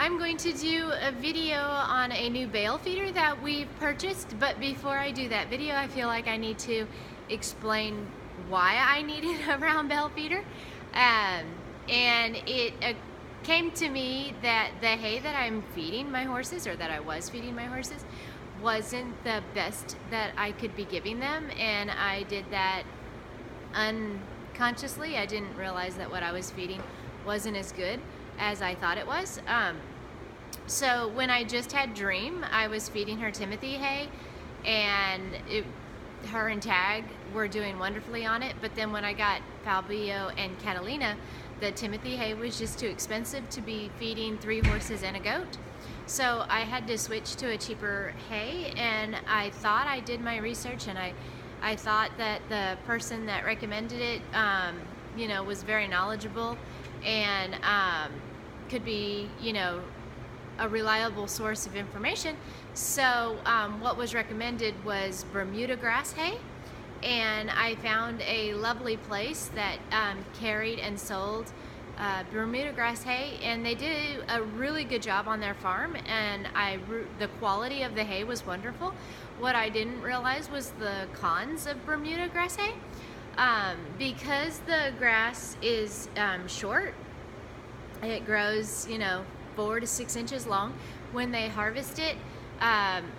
I'm going to do a video on a new bale feeder that we've purchased, but before I do that video, I feel like I need to explain why I needed a round bale feeder. And it came to me that the hay that I'm feeding my horses, or that I was feeding my horses, wasn't the best that I could be giving them, and I did that unconsciously. I didn't realize that what I was feeding wasn't as good as I thought it was. So when I just had Dream, I was feeding her Timothy hay, and her and Tag were doing wonderfully on it. But then when I got Falbio and Catalina, the Timothy hay was just too expensive to be feeding 3 horses and a goat. So I had to switch to a cheaper hay, and I thought I did my research, and I thought that the person that recommended it, was very knowledgeable and could be, a reliable source of information. So what was recommended was Bermuda grass hay, and I found a lovely place that carried and sold Bermuda grass hay, and they did a really good job on their farm, and the quality of the hay was wonderful. What I didn't realize was the cons of Bermuda grass hay. Because the grass is short, it grows 4 to 6 inches long. When they harvest it,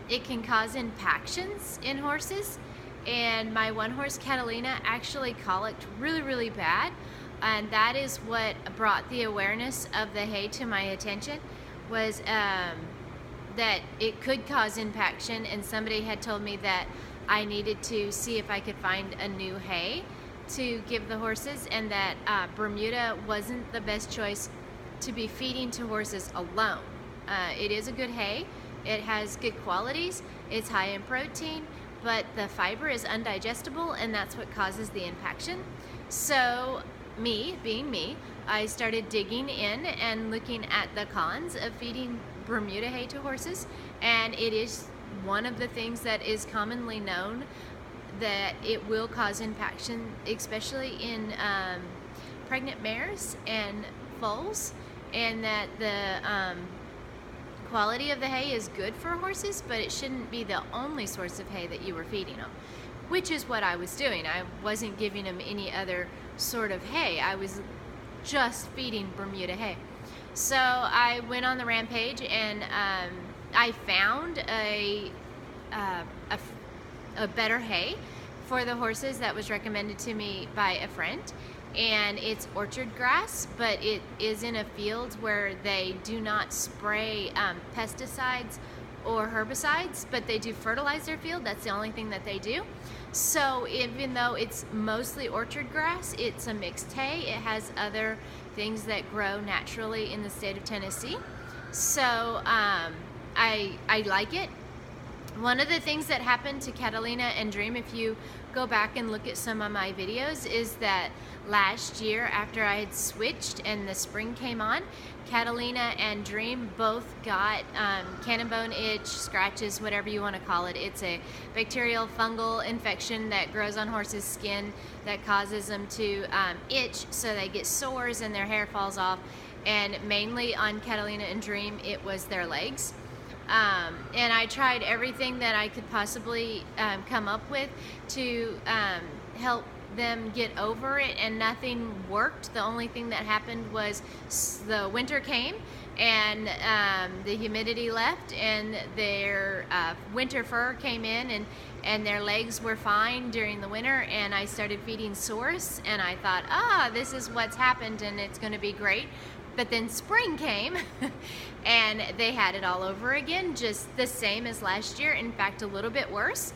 it can cause impactions in horses, and my one horse Catalina actually colicked really bad, and that is what brought the awareness of the hay to my attention, was that it could cause impaction, and somebody had told me that I needed to see if I could find a new hay to give the horses, and that Bermuda wasn't the best choice to be feeding to horses alone. It is a good hay, it has good qualities, it's high in protein, but the fiber is undigestible, and that's what causes the impaction. So me, being me, I started digging in and looking at the cons of feeding Bermuda hay to horses, and it is one of the things that is commonly known that it will cause impaction, especially in pregnant mares and foals, and that the quality of the hay is good for horses, but it shouldn't be the only source of hay that you were feeding them, which is what I was doing. I wasn't giving them any other sort of hay. I was just feeding Bermuda hay. So I went on the rampage, and I found a better hay for the horses that was recommended to me by a friend, and it's orchard grass, but it is in a field where they do not spray pesticides or herbicides, but they do fertilize their field. That's the only thing that they do. So even though it's mostly orchard grass, it's a mixed hay. It has other things that grow naturally in the state of Tennessee. So I like it. One of the things that happened to Catalina and Dream, if you go back and look at some of my videos, is that last year, after I had switched and the spring came on, Catalina and Dream both got cannon bone itch, scratches, whatever you want to call it. It's a bacterial fungal infection that grows on horses' skin that causes them to itch, so they get sores and their hair falls off. And mainly on Catalina and Dream, it was their legs. And I tried everything that I could possibly come up with to help them get over it, and nothing worked. The only thing that happened was the winter came, and the humidity left, and their winter fur came in, and their legs were fine during the winter, and I started feeding Source, and I thought, this is what's happened, and it's going to be great. But then spring came, and they had it all over again, just the same as last year. In fact, a little bit worse.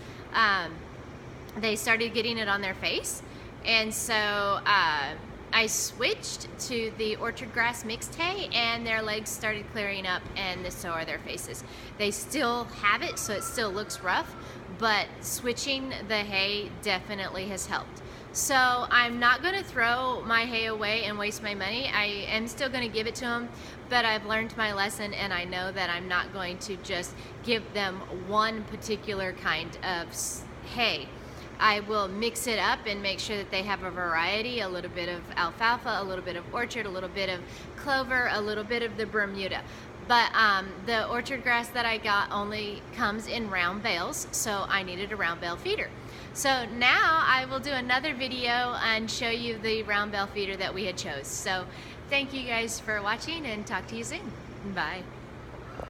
They started getting it on their face, and so I switched to the orchard grass mixed hay, and their legs started clearing up, and so are their faces. They still have it, so it still looks rough, but switching the hay definitely has helped. So I'm not going to throw my hay away and waste my money. I am still going to give it to them, but I've learned my lesson, and I know that I'm not going to just give them one particular kind of hay. I will mix it up and make sure that they have a variety, a little bit of alfalfa, a little bit of orchard, a little bit of clover, a little bit of the Bermuda. But the orchard grass that I got only comes in round bales, so I needed a round bale feeder. So now I will do another video and show you the round bale feeder that we had chose. So thank you guys for watching, and talk to you soon. Bye.